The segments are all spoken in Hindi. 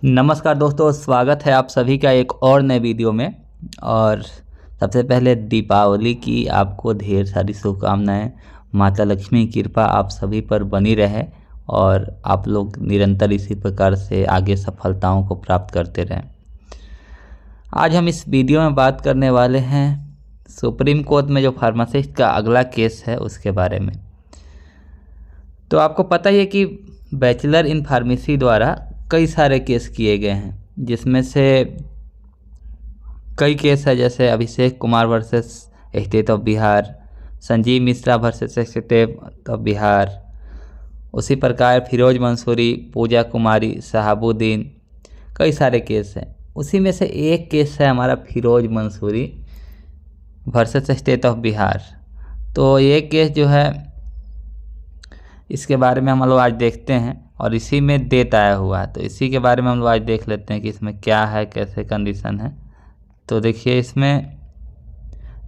नमस्कार दोस्तों, स्वागत है आप सभी का एक और नए वीडियो में। और सबसे पहले दीपावली की आपको ढेर सारी शुभकामनाएं। माता लक्ष्मी की कृपा आप सभी पर बनी रहे और आप लोग निरंतर इसी प्रकार से आगे सफलताओं को प्राप्त करते रहें। आज हम इस वीडियो में बात करने वाले हैं सुप्रीम कोर्ट में जो फार्मासिस्ट का अगला केस है उसके बारे में। तो आपको पता ही है कि बैचलर इन फार्मेसी द्वारा कई सारे केस किए गए हैं, जिसमें से कई केस है जैसे Abhishek Kumar versus state of Bihar, Sanjeev Mishra versus state of Bihar, उसी प्रकार फिरोज मंसूरी, पूजा कुमारी, शहाबुद्दीन, कई सारे केस हैं। उसी में से एक केस है हमारा Firoz Mansuri versus state of Bihar. तो ये केस जो है इसके बारे में हम लोग आज देखते हैं और इसी में डेट आया हुआ है, तो इसी के बारे में हम लोग आज देख लेते हैं कि इसमें क्या है, कैसे कंडीशन है। तो देखिए इसमें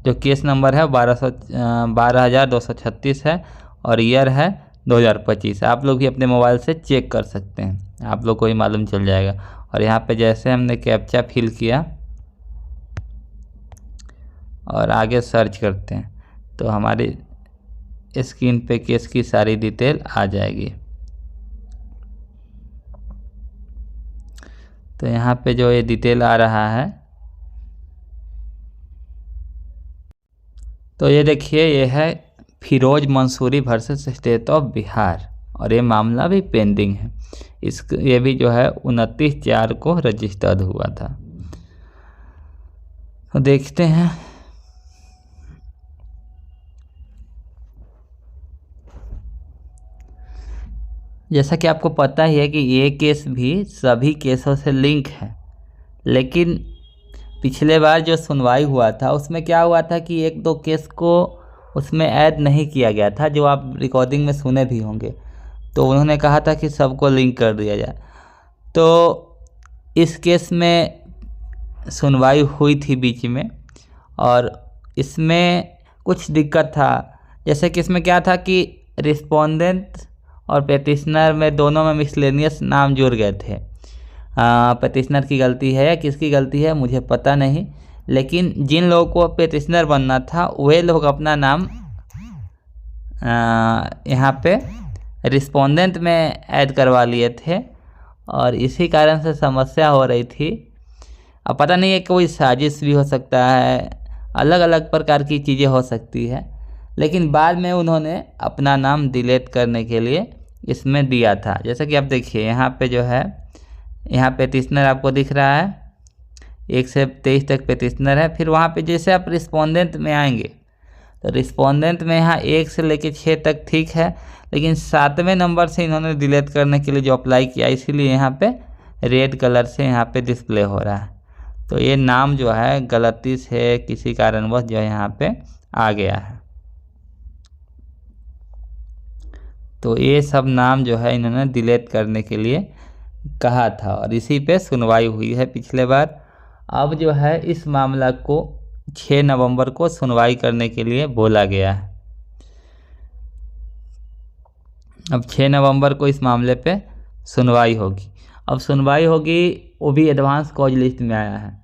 जो केस नंबर है 12,236 है और ईयर है 2025। आप लोग भी अपने मोबाइल से चेक कर सकते हैं, आप लोग को ही मालूम चल जाएगा। और यहाँ पे जैसे हमने कैप्चा फिल किया और आगे सर्च करते हैं तो हमारी स्क्रीन पे केस की सारी डिटेल आ जाएगी। तो यहाँ पे जो ये डिटेल आ रहा है तो ये देखिए, ये है Firoz Mansuri versus state of Bihar और ये मामला भी पेंडिंग है। ये भी जो है 29/4 को रजिस्टर्ड हुआ था। तो देखते हैं। जैसा कि आपको पता ही है कि ये केस भी सभी केसों से लिंक है, लेकिन पिछले बार जो सुनवाई हुआ था उसमें क्या हुआ था कि एक दो केस को उसमें ऐड नहीं किया गया था, जो आप रिकॉर्डिंग में सुने भी होंगे। तो उन्होंने कहा था कि सबको लिंक कर दिया जाए। तो इस केस में सुनवाई हुई थी बीच में और इसमें कुछ दिक्कत था। जैसे कि इसमें क्या था कि रिस्पोंडेंट और पेटिशनर में दोनों में मिसलेनियस नाम जुड़ गए थे। पेटिशनर की गलती है या किसकी गलती है मुझे पता नहीं, लेकिन जिन लोगों को पेटिशनर बनना था वे लोग अपना नाम यहाँ पे रिस्पोंडेंट में ऐड करवा लिए थे और इसी कारण से समस्या हो रही थी। अब पता नहीं है, कोई साजिश भी हो सकता है, अलग अलग प्रकार की चीज़ें हो सकती है, लेकिन बाद में उन्होंने अपना नाम डिलीट करने के लिए इसमें दिया था। जैसा कि आप देखिए यहाँ पे जो है, यहाँ पेटिशनर आपको दिख रहा है 1 से 23 तक पेटिशनर है। फिर वहाँ पे जैसे आप रिस्पोंडेंट में आएंगे तो रिस्पोंडेंट में यहाँ 1 से लेकर 6 तक ठीक है, लेकिन 7वें नंबर से इन्होंने डिलीट करने के लिए जो अप्लाई किया, इसीलिए यहाँ पे रेड कलर से यहाँ पे डिस्प्ले हो रहा है। तो ये नाम जो है गलती से किसी कारणवश जो है यहाँ पे आ गया है। तो ये सब नाम जो है इन्होंने डिलीट करने के लिए कहा था और इसी पे सुनवाई हुई है पिछले बार। अब जो है इस मामला को 6 नवंबर को सुनवाई करने के लिए बोला गया है। अब 6 नवंबर को इस मामले पे सुनवाई होगी। अब सुनवाई होगी वो भी एडवांस कॉज लिस्ट में आया है।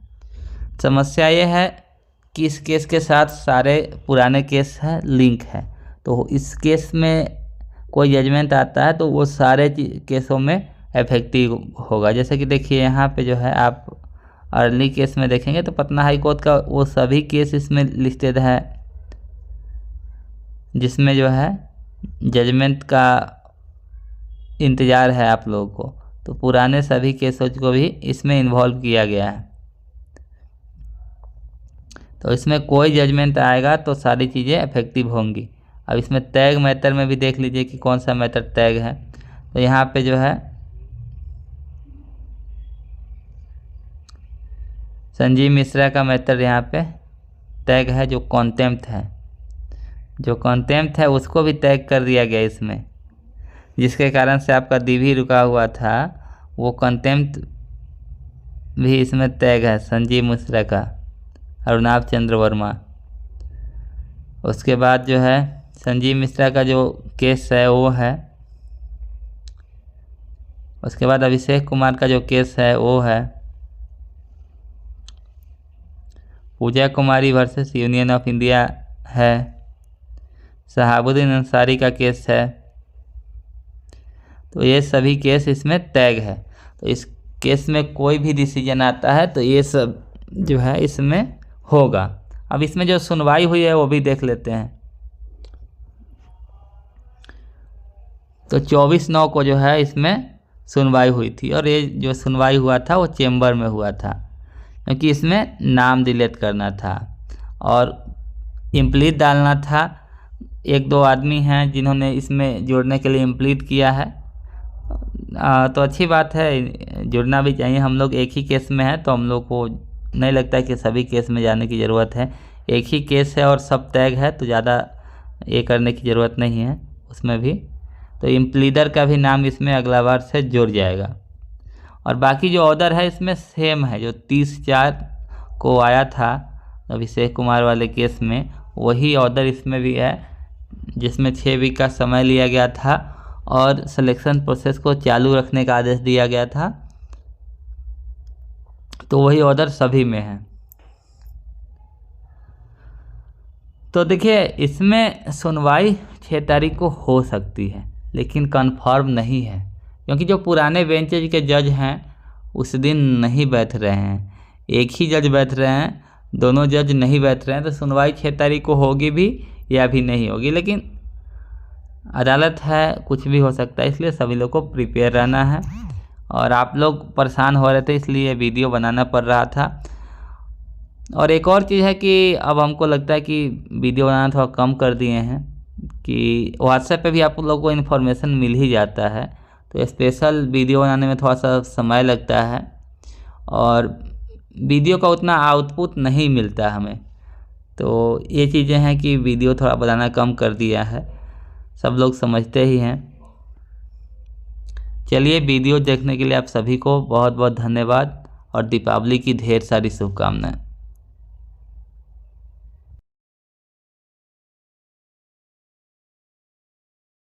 समस्या ये है कि इस केस के साथ सारे पुराने केस हैं लिंक है, तो इस केस में कोई जजमेंट आता है तो वो सारे केसों में इफेक्टिव होगा। जैसे कि देखिए यहाँ पे जो है आप अर्ली केस में देखेंगे तो पटना हाई कोर्ट का वो सभी केस इसमें लिस्टेड है, जिसमें जो है जजमेंट का इंतज़ार है आप लोगों को। तो पुराने सभी केसों को भी इसमें इन्वॉल्व किया गया है। तो इसमें कोई जजमेंट आएगा तो सारी चीज़ें इफेक्टिव होंगी। अब इसमें टैग मैटर में भी देख लीजिए कि कौन सा मैटर टैग है। तो यहाँ पे जो है संजीव मिश्रा का मैटर यहाँ पे टैग है, जो कॉन्टेम्प्ट है, जो कॉन्टेम्प्ट है उसको भी टैग कर दिया गया इसमें, जिसके कारण से आपका डीवी रुका हुआ था वो कॉन्टेम्प्ट भी इसमें टैग है संजीव मिश्रा का, अरुणाभ चंद्र वर्मा। उसके बाद जो है संजीव मिश्रा का जो केस है वो है उसके बाद अभिषेक कुमार का जो केस है वो है पूजा कुमारी वर्सेस यूनियन ऑफ इंडिया है, शहाबुद्दीन अंसारी का केस है। तो ये सभी केस इसमें टैग है। तो इस केस में कोई भी डिसीजन आता है तो ये सब जो है इसमें होगा। अब इसमें जो सुनवाई हुई है वो भी देख लेते हैं। तो 24/9 को जो है इसमें सुनवाई हुई थी और ये जो सुनवाई हुआ था वो चेंबर में हुआ था, क्योंकि इसमें नाम डिलीट करना था और इम्प्लीट डालना था। 1-2 आदमी हैं जिन्होंने इसमें जोड़ने के लिए इम्प्लीट किया है। तो अच्छी बात है, जुड़ना भी चाहिए। हम लोग एक ही केस में हैं तो हम लोग को नहीं लगता कि सभी केस में जाने की ज़रूरत है। एक ही केस है और सब टैग है तो ज़्यादा ये करने की ज़रूरत नहीं है उसमें भी। तो इम्प्लीडर का भी नाम इसमें अगला बार से जुड़ जाएगा। और बाकी जो ऑर्डर है इसमें सेम है, जो 30/4 को आया था अभिषेक कुमार वाले केस में, वही ऑर्डर इसमें भी है, जिसमें 6 वीक का समय लिया गया था और सिलेक्शन प्रोसेस को चालू रखने का आदेश दिया गया था। तो वही ऑर्डर सभी में है। तो देखिए इसमें सुनवाई 6 तारीख को हो सकती है, लेकिन कंफर्म नहीं है, क्योंकि जो पुराने बेंचेज के जज हैं उस दिन नहीं बैठ रहे हैं। एक ही जज बैठ रहे हैं, दोनों जज नहीं बैठ रहे हैं। तो सुनवाई 6 तारीख को होगी भी या भी नहीं होगी, लेकिन अदालत है, कुछ भी हो सकता है, इसलिए सभी लोग को प्रिपेयर रहना है। और आप लोग परेशान हो रहे थे इसलिए वीडियो बनाना पड़ रहा था। और एक और चीज़ है कि अब हमको लगता है कि वीडियो बनाना थोड़ा कम कर दिए हैं, कि व्हाट्सएप पे भी आप लोगों को इन्फॉर्मेशन मिल ही जाता है। तो स्पेशल वीडियो बनाने में थोड़ा सा समय लगता है और वीडियो का उतना आउटपुट नहीं मिलता हमें। तो ये चीज़ें हैं कि वीडियो थोड़ा बनाना कम कर दिया है, सब लोग समझते ही हैं। चलिए, वीडियो देखने के लिए आप सभी को बहुत बहुत धन्यवाद और दीपावली की ढेर सारी शुभकामनाएं।